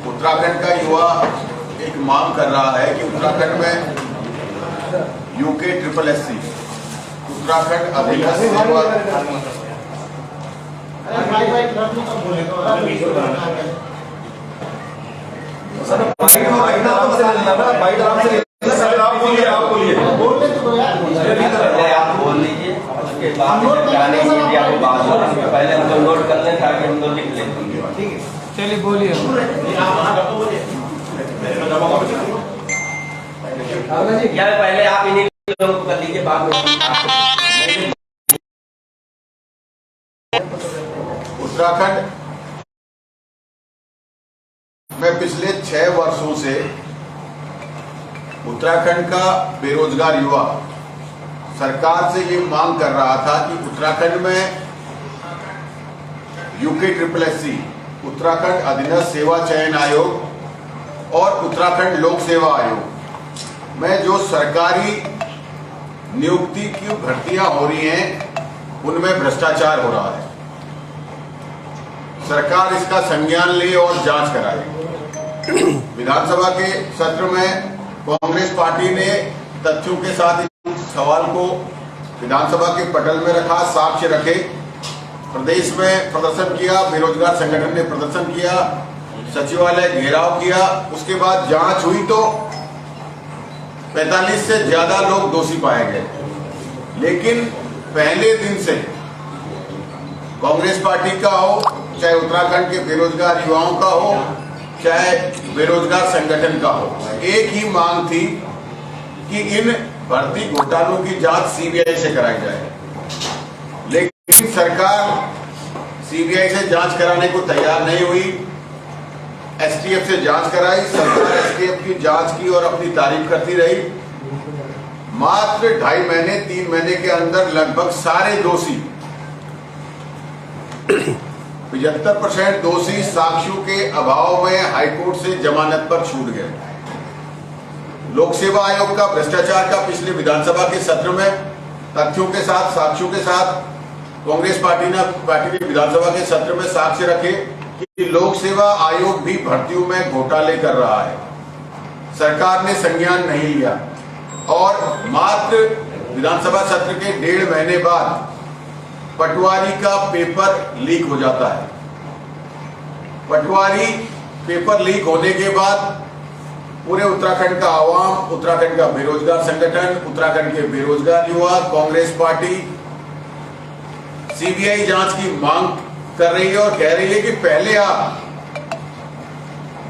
उत्तराखंड का युवा एक मांग कर रहा है कि उत्तराखंड में UKSSC उत्तराखंड अभिनव सेवा पहले हम लोग नोट कर लें ताकि हम लोग लिख लें। ठीक है, चलिए बोलिए। यार पहले आप इन्हीं लोगों को कर लीजिए, बाद में उत्तराखंड में पिछले 6 वर्षों से उत्तराखंड का बेरोजगार युवा सरकार से ये मांग कर रहा था कि उत्तराखंड में UKSSC उत्तराखंड अधीनस्थ सेवा चयन आयोग और उत्तराखंड लोक सेवा आयोग में जो सरकारी नियुक्ति की भर्तियां हो रही हैं उनमें भ्रष्टाचार हो रहा है। सरकार इसका संज्ञान ले और जांच कराए। विधानसभा के सत्र में कांग्रेस पार्टी ने तथ्यों के साथ सवाल को विधानसभा के पटल में रखा, साक्ष्य रखे, प्रदेश में प्रदर्शन किया, बेरोजगार संगठन ने प्रदर्शन किया, सचिवालय घेराव किया। उसके बाद जांच हुई तो 45 से ज्यादा लोग दोषी पाए गए। लेकिन पहले दिन से कांग्रेस पार्टी का हो, चाहे उत्तराखंड के बेरोजगार युवाओं का हो, चाहे बेरोजगार संगठन का हो, एक ही मांग थी कि इन भर्ती घोटालों की जांच CBI से कराई जाए। लेकिन सरकार CBI से जांच कराने को तैयार नहीं हुई। STF से जांच कराई, सरकार STF की जांच की और अपनी तारीफ करती रही। मात्र 2.5 महीने 3 महीने के अंदर लगभग सारे दोषी 75% दोषी साक्ष्यों के अभाव में हाईकोर्ट से जमानत पर छूट गए। लोक सेवा आयोग का भ्रष्टाचार का पिछले विधानसभा के सत्र में तथ्यों के साथ, साक्ष्यों के साथ कांग्रेस पार्टी ने विधानसभा के सत्र में साक्ष्य रखे कि लोक सेवा आयोग भी भर्तियों में घोटाले कर रहा है। सरकार ने संज्ञान नहीं लिया और मात्र विधानसभा सत्र के 1.5 महीने बाद पटवारी का पेपर लीक हो जाता है। पटवारी पेपर लीक होने के बाद पूरे उत्तराखंड का आवाम, उत्तराखंड का बेरोजगार संगठन, उत्तराखंड के बेरोजगार युवा, कांग्रेस पार्टी CBI जांच की मांग कर रही है और कह रही है कि पहले आप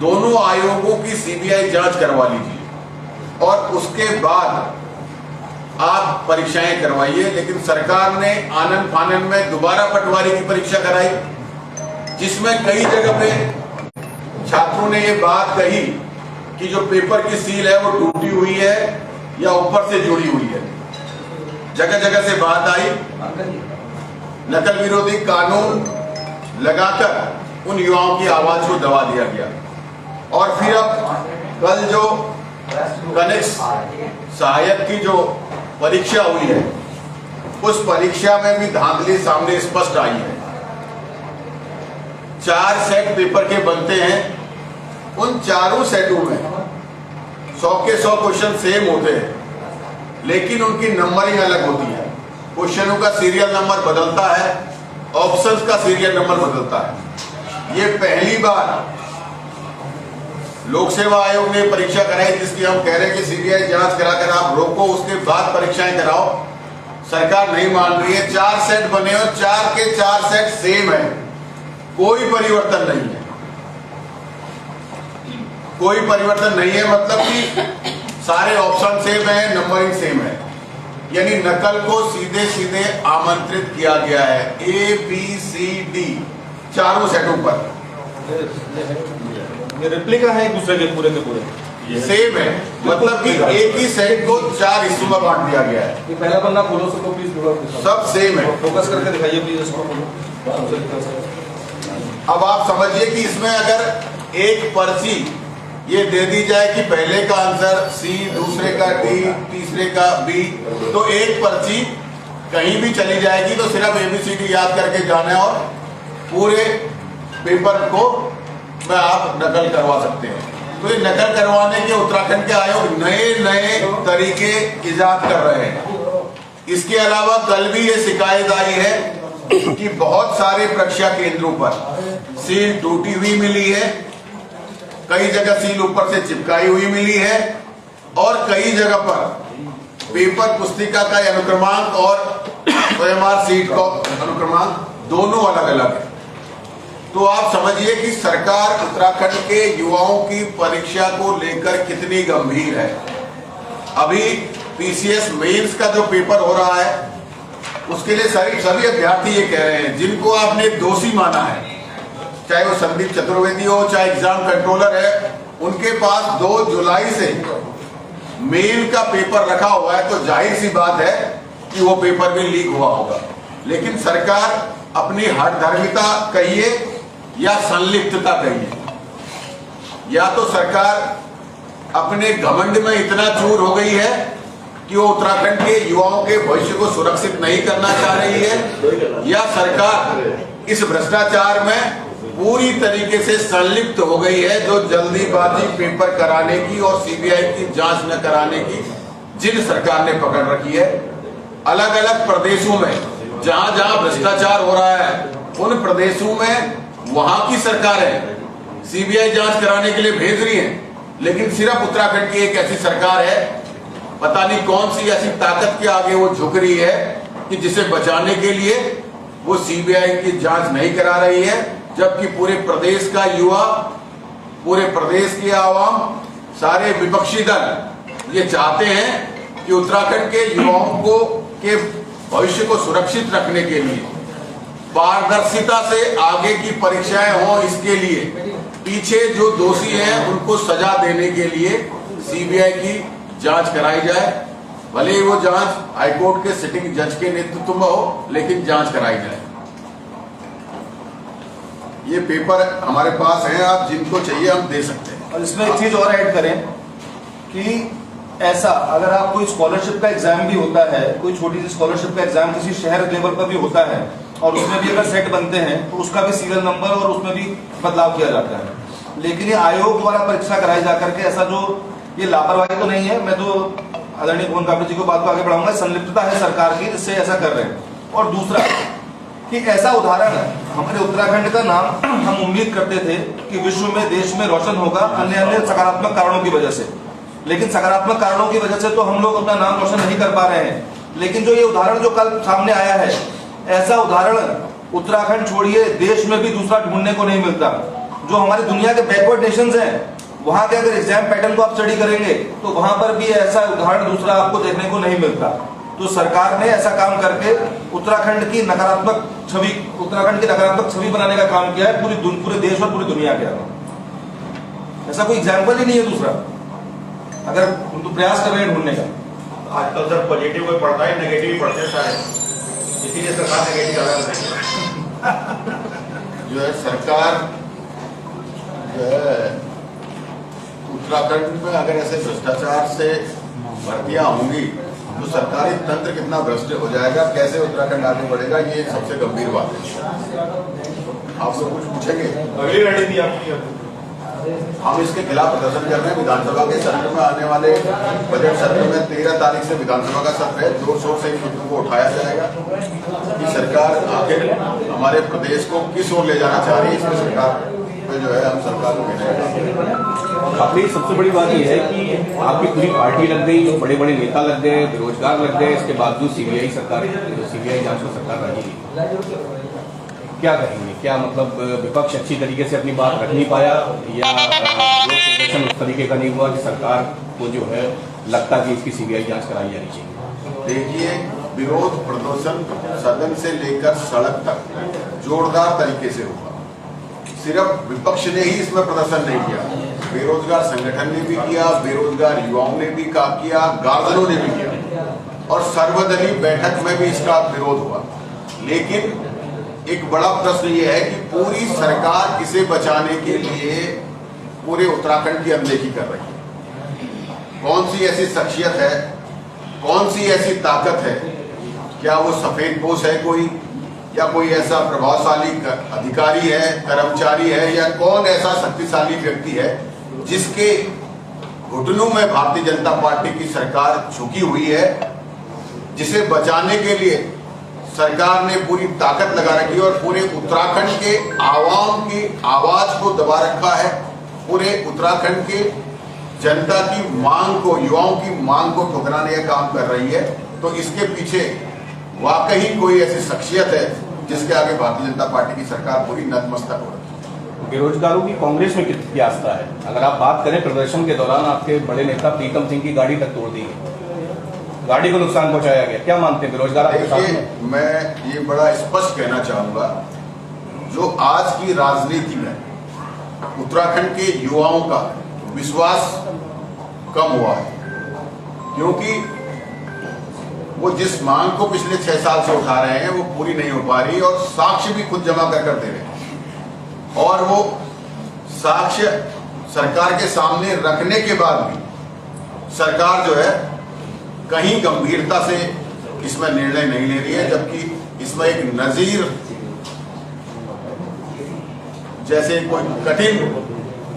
दोनों आयोगों की CBI जांच करवा लीजिए और उसके बाद आप परीक्षाएं करवाइए। लेकिन सरकार ने आनन फानन में दोबारा पटवारी की परीक्षा कराई, जिसमें कई जगह पे छात्रों ने ये बात कही कि जो पेपर की सील है वो टूटी हुई है या ऊपर से जुड़ी हुई है। जगह जगह से बात आई। नकल विरोधी कानून लगाकर उन युवाओं की आवाज को दबा दिया गया। और फिर अब कल जो कनिष्ठ सहायक की जो परीक्षा हुई है, उस परीक्षा में भी धांधली सामने स्पष्ट आई है। 4 सेट पेपर के बनते हैं, उन चारों सेटों में 100 के 100 क्वेश्चन सेम होते हैं, लेकिन उनकी नंबरिंग अलग होती है। क्वेश्चनों का सीरियल नंबर बदलता है, ऑप्शंस का सीरियल नंबर बदलता है। ये पहली बार लोक सेवा आयोग ने परीक्षा कराई, जिसकी हम कह रहे हैं कि CBI जांच कराकर आप रोको, उसके बाद परीक्षाएं कराओ। सरकार नहीं मान रही है। 4 सेट बने और 4 के 4 सेट सेम है, कोई परिवर्तन नहीं है। कोई परिवर्तन नहीं है मतलब कि सारे ऑप्शन सेम है, नंबरिंग सेम है। यानी नकल को सीधे सीधे आमंत्रित किया गया है। A, B, C, D चारों सेटों पर रेप्लिका है एक दूसरे के पूरे सेम है, मतलब कि एक ही सेट को 4 हिस्सों में बांट दिया गया है। ये पहला पन्ना खोलो सबको प्लीज, सब सेम है। फोकस करके दिखाइए प्लीज इसको। अब आप समझिए कि इसमें अगर एक पर्ची ये दे दी जाए कि पहले का आंसर C, दूसरे का D, तीसरे का B, तो एक पर्ची कहीं भी चली जाएगी तो सिर्फ ABCD याद करके जाना है और पूरे पेपर को में आप नकल करवा सकते हैं। तो ये नकल करवाने के उत्तराखंड के आयोग नए नए तरीके इजाद कर रहे हैं। इसके अलावा कल भी ये शिकायत आई है कि बहुत सारे परीक्षा केंद्रों पर सील टूटी हुई मिली है, कई जगह सील ऊपर से चिपकाई हुई मिली है और कई जगह पर पेपर पुस्तिका का अनुक्रमांक और OMR सीट का अनुक्रमांक दोनों अलग अलग है। तो आप समझिए कि सरकार उत्तराखंड के युवाओं की परीक्षा को लेकर कितनी गंभीर है। अभी PCS मेंस का जो पेपर हो रहा है उसके लिए सभी अभ्यर्थी ये कह रहे हैं, जिनको आपने दोषी माना है, चाहे वो संदीप चतुर्वेदी हो चाहे एग्जाम कंट्रोलर है, उनके पास 2 जुलाई से मेन का पेपर रखा हुआ है, तो जाहिर सी बात है कि वो पेपर भी लीक हुआ होगा। लेकिन सरकार अपनी हठधर्मिता कहिए या संलिप्तता कहिए, या तो सरकार अपने घमंड में इतना चूर हो गई है कि वो उत्तराखंड के युवाओं के भविष्य को सुरक्षित नहीं करना चाह रही है, या सरकार इस भ्रष्टाचार में पूरी तरीके से संलिप्त हो गई है, जो जल्दीबाजी पेपर कराने की और CBI की जांच न कराने की जिन सरकार ने पकड़ रखी है। अलग अलग प्रदेशों में जहां जहां भ्रष्टाचार हो रहा है, उन प्रदेशों में वहां की सरकारें CBI जांच कराने के लिए भेज रही हैं, लेकिन सिर्फ उत्तराखंड की एक ऐसी सरकार है, पता नहीं कौन सी ऐसी ताकत के आगे वो झुक रही है कि जिसे बचाने के लिए वो CBI की जांच नहीं करा रही है, जबकि पूरे प्रदेश का युवा, पूरे प्रदेश की आवाम, सारे विपक्षी दल ये चाहते हैं कि उत्तराखंड के युवाओं को के भविष्य को सुरक्षित रखने के लिए पारदर्शिता से आगे की परीक्षाएं हो, इसके लिए पीछे जो दोषी हैं उनको सजा देने के लिए CBI की जांच कराई जाए। भले ही वो जांच हाईकोर्ट के सिटिंग जज के नेतृत्व में हो, लेकिन जांच कराई जाए। ये पेपर हमारे पास है, आप जिनको चाहिए हम दे सकते हैं। और इसमें एक चीज और ऐड करें कि ऐसा अगर आप कोई स्कॉलरशिप का एग्जाम भी होता है, कोई छोटी सी स्कॉलरशिप का एग्जाम किसी शहर लेवल पर भी होता है और उसमें भी अगर सेट बनते हैं तो उसका भी सीरियल नंबर और उसमें भी बदलाव किया जाता है। लेकिन ये आयोग द्वारा परीक्षा कराई जाकर के ऐसा जो ये लापरवाही तो नहीं है, मैं तो आदरणीय भुवन कापड़ी जी को बात को आगे बढ़ाऊंगा, संलिप्तता है सरकार की जिससे ऐसा कर रहे हैं। और दूसरा कि ऐसा उदाहरण हमारे उत्तराखंड का नाम हम उम्मीद करते थे कि विश्व में, देश में रोशन होगा अन्य सकारात्मक कारणों की वजह से, लेकिन सकारात्मक कारणों की वजह से तो हम लोग अपना नाम रोशन नहीं कर पा रहे हैं। लेकिन जो ये उदाहरण जो कल सामने आया है, ऐसा उदाहरण उत्तराखंड छोड़िए देश में भी दूसरा ढूंढने को नहीं मिलता। जो हमारी दुनिया के बैकवर्ड नेशंस हैं, वहां के अगर एग्जाम पैटर्न को आप स्टडी करेंगे तो वहां पर भी ऐसा उदाहरण दूसरा आपको देखने को नहीं मिलता। तो सरकार ने ऐसा काम करके उत्तराखंड की नकारात्मक छवि बनाने का काम किया है पूरे देश और पूरी दुनिया के अंदर। ऐसा कोई एग्जाम्पल ही नहीं है दूसरा, अगर तो प्रयास कर रहे हैं ढूंढने का। आजकल सर पॉजिटिव कोई पढ़ता है, नेगेटिव ही पढ़ते हैं सारे, इसीलिए सरकार नेगेटिव जो है सरकार जो है उत्तराखंड में अगर ऐसे भ्रष्टाचार से भर्तियां होंगी तो सरकारी तंत्र कितना भ्रष्ट हो जाएगा, कैसे उत्तराखंड आगे बढ़ेगा, ये सबसे गंभीर बात है। आप लोग कुछ पूछेंगे? अगली रणनीति आपकी? हम इसके खिलाफ प्रदर्शन कर रहे हैं। विधानसभा के सत्र में आने वाले बजट सत्र में 13 तारीख से विधानसभा का सत्र है, जोर शोर से इन मुद्दों को उठाया जाएगा कि सरकार आखिर हमारे प्रदेश को किस ओर ले जाना चाह रही है। इसमें सरकार में जो है हम सरकार को कहते अपनी सबसे बड़ी बात यह है कि आपकी पूरी पार्टी लग गई, बड़े बड़े नेता लग गए, बेरोजगार लग गए, इसके बावजूद CBI जांच को सरकार रही। क्या कहेंगे, क्या मतलब विपक्ष अच्छी तरीके से अपनी बात रख नहीं पाया या प्रदर्शन उस तरीके का नहीं हुआ कि सरकार को जो है लगता कि इसकी CBI जांच कराई जानी चाहिए? देखिए, विरोध प्रदर्शन सदन से लेकर सड़क तक जोरदार तरीके से हुआ। सिर्फ विपक्ष ने ही इसमें प्रदर्शन नहीं किया, बेरोजगार संगठन ने भी किया, बेरोजगार युवाओं ने भी किया, गार्जियनों ने भी किया और सर्वदलीय बैठक में भी इसका विरोध हुआ। लेकिन एक बड़ा प्रश्न ये है कि पूरी सरकार इसे बचाने के लिए पूरे उत्तराखंड की अनदेखी कर रही है। कौन सी ऐसी शख्सियत है, कौन सी ऐसी ताकत है, क्या वो सफेद पोश है कोई, या कोई ऐसा प्रभावशाली अधिकारी है, कर्मचारी है, या कौन ऐसा शक्तिशाली व्यक्ति है जिसके घुटनों में भारतीय जनता पार्टी की सरकार झुकी हुई है, जिसे बचाने के लिए सरकार ने पूरी ताकत लगा रखी है और पूरे उत्तराखंड के आवाम की आवाज को दबा रखा है, पूरे उत्तराखंड के जनता की मांग को, युवाओं की मांग को ठुकराने का काम कर रही है। तो इसके पीछे वाकई कोई ऐसी शख्सियत है जिसके आगे भारतीय जनता पार्टी की सरकार पूरी नतमस्तक हो रही है। बेरोजगारों की कांग्रेस में कितनी आस्था है? अगर आप बात करें, प्रदर्शन के दौरान आपके बड़े नेता प्रीतम सिंह की गाड़ी तक तोड़ दी गई, गाड़ी को नुकसान पहुंचाया गया, क्या मानते हैं बेरोजगार आपके साथ में? मैं ये बड़ा स्पष्ट कहना चाहूंगा, जो आज की राजनीति में उत्तराखंड के युवाओं का विश्वास कम हुआ है, क्योंकि वो जिस मांग को पिछले 6 साल से उठा रहे हैं वो पूरी नहीं हो पा रही, और साक्ष्य भी खुद जमा कर दे रहे हैं, और वो साक्ष्य सरकार के सामने रखने के बाद भी सरकार जो है कहीं गंभीरता से इसमें निर्णय नहीं ले रही है, जबकि इसमें एक नजीर जैसे कोई कठिन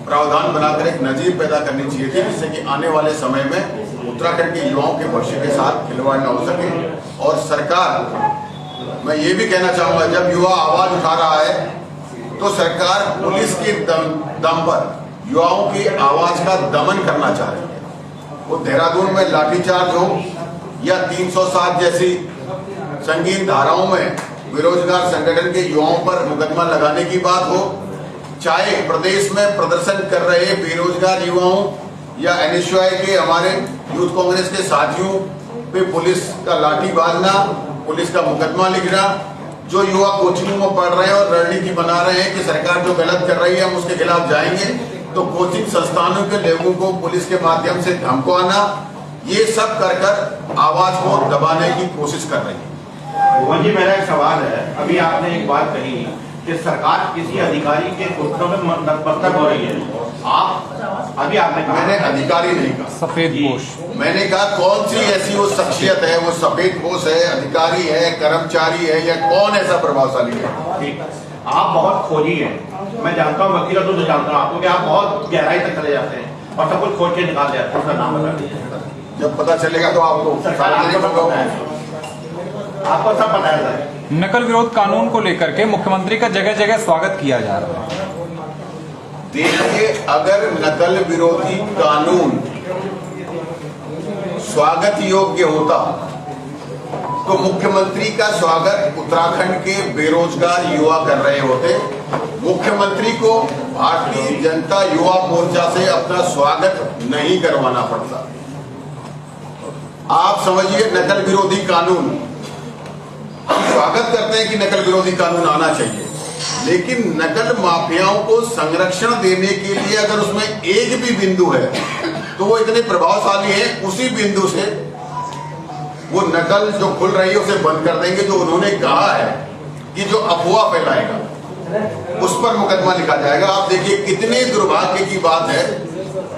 प्रावधान बनाकर एक नजीर पैदा करनी चाहिए थी, जिससे कि आने वाले समय में उत्तराखंड के युवाओं के भविष्य के साथ खिलवाड़ न हो सके। और सरकार, मैं ये भी कहना चाहूंगा, जब युवा आवाज उठा रहा है तो सरकार पुलिस के दम पर युवाओं की आवाज का दमन करना चाह रही है। वो देहरादून में लाठीचार्ज हो या 307 जैसी संगीन धाराओं में बेरोजगार संगठन के युवाओं पर मुकदमा लगाने की बात हो, चाहे प्रदेश में प्रदर्शन कर रहे बेरोजगार युवाओं या एनएसयूआई के हमारे यूथ कांग्रेस के साथियों पे पुलिस का लाठी बांधना, पुलिस का मुकदमा लिखना, जो युवा कोचिंग में पढ़ रहे हैं और रणनीति बना रहे हैं कि सरकार जो गलत कर रही है हम उसके खिलाफ जाएंगे, तो कोचिंग संस्थानों के लोगों को पुलिस के माध्यम से धमकाना, ये सब कर आवाज को दबाने की कोशिश कर रही है। भुवन जी, मेरा एक सवाल है, अभी आपने एक बात कही कि सरकार किसी अधिकारी के घुटनों में नतमस्तक हो रही है, आप अभी आपने कहा, मैंने अधिकारी नहीं कहा, सफेद पोश, मैंने कहा कौन सी ऐसी वो शख्सियत है, वो सफेद पोश है, अधिकारी है, कर्मचारी है, या कौन ऐसा प्रभावशाली है? ठीक, आप बहुत खोजी हैं, मैं जानता हूँ, वकील तो जानता हूँ आपको कि आप बहुत गहराई तक चले जाते हैं और सब कुछ खोज के निकाल जाते हैं। उसका नाम बता दीजिए। जब पता चलेगा तो आपको आपको सब पता है। नकल विरोध कानून को लेकर के मुख्यमंत्री का जगह जगह स्वागत किया जा रहा है। देखिए, अगर नकल विरोधी कानून स्वागत योग्य होता तो मुख्यमंत्री का स्वागत उत्तराखंड के बेरोजगार युवा कर रहे होते। मुख्यमंत्री को भारतीय जनता युवा मोर्चा से अपना स्वागत नहीं करवाना पड़ता। आप समझिए, नकल विरोधी कानून, हम स्वागत करते हैं कि नकल विरोधी कानून आना चाहिए, लेकिन नकल माफियाओं को संरक्षण देने के लिए अगर उसमें एक भी बिंदु है तो वो इतने प्रभावशाली हैं, उसी बिंदु से वो नकल जो खुल रही है उसे बंद कर देंगे। जो उन्होंने कहा है कि जो अफवाह फैलाएगा उस पर मुकदमा लिखा जाएगा। आप देखिए कितने दुर्भाग्य की बात है,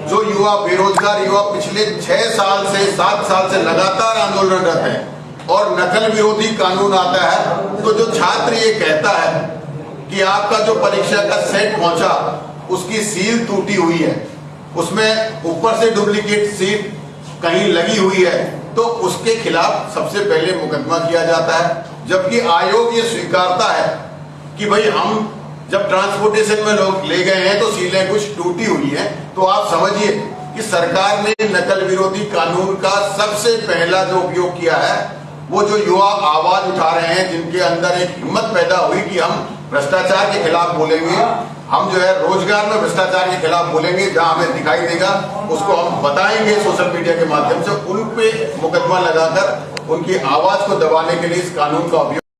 जो युवा बेरोजगार युवा पिछले 6 साल से 7 साल से लगातार आंदोलनरत हैं और नकल विरोधी कानून आता है तो जो छात्र ये कहता है कि आपका जो परीक्षा का सेट पहुंचा उसकी सील टूटी हुई है, उसमें ऊपर से डुप्लीकेट सीट कहीं लगी हुई है, तो उसके खिलाफ सबसे पहले मुकदमा किया जाता है। जबकि आयोग ये स्वीकारता है कि भाई हम जब ट्रांसपोर्टेशन में लोग ले गए हैं तो सीलें कुछ टूटी हुई हैं। तो आप समझिए कि सरकार ने नकल विरोधी कानून का सबसे पहला जो उपयोग किया है वो जो युवा आवाज उठा रहे हैं, जिनके अंदर एक हिम्मत पैदा हुई कि हम भ्रष्टाचार के खिलाफ बोलेंगे, हम जो है रोजगार में भ्रष्टाचार के खिलाफ बोलेंगे, जहां हमें दिखाई देगा उसको हम बताएंगे सोशल मीडिया के माध्यम से, उन पे मुकदमा लगाकर उनकी आवाज को दबाने के लिए इस कानून का उपयोग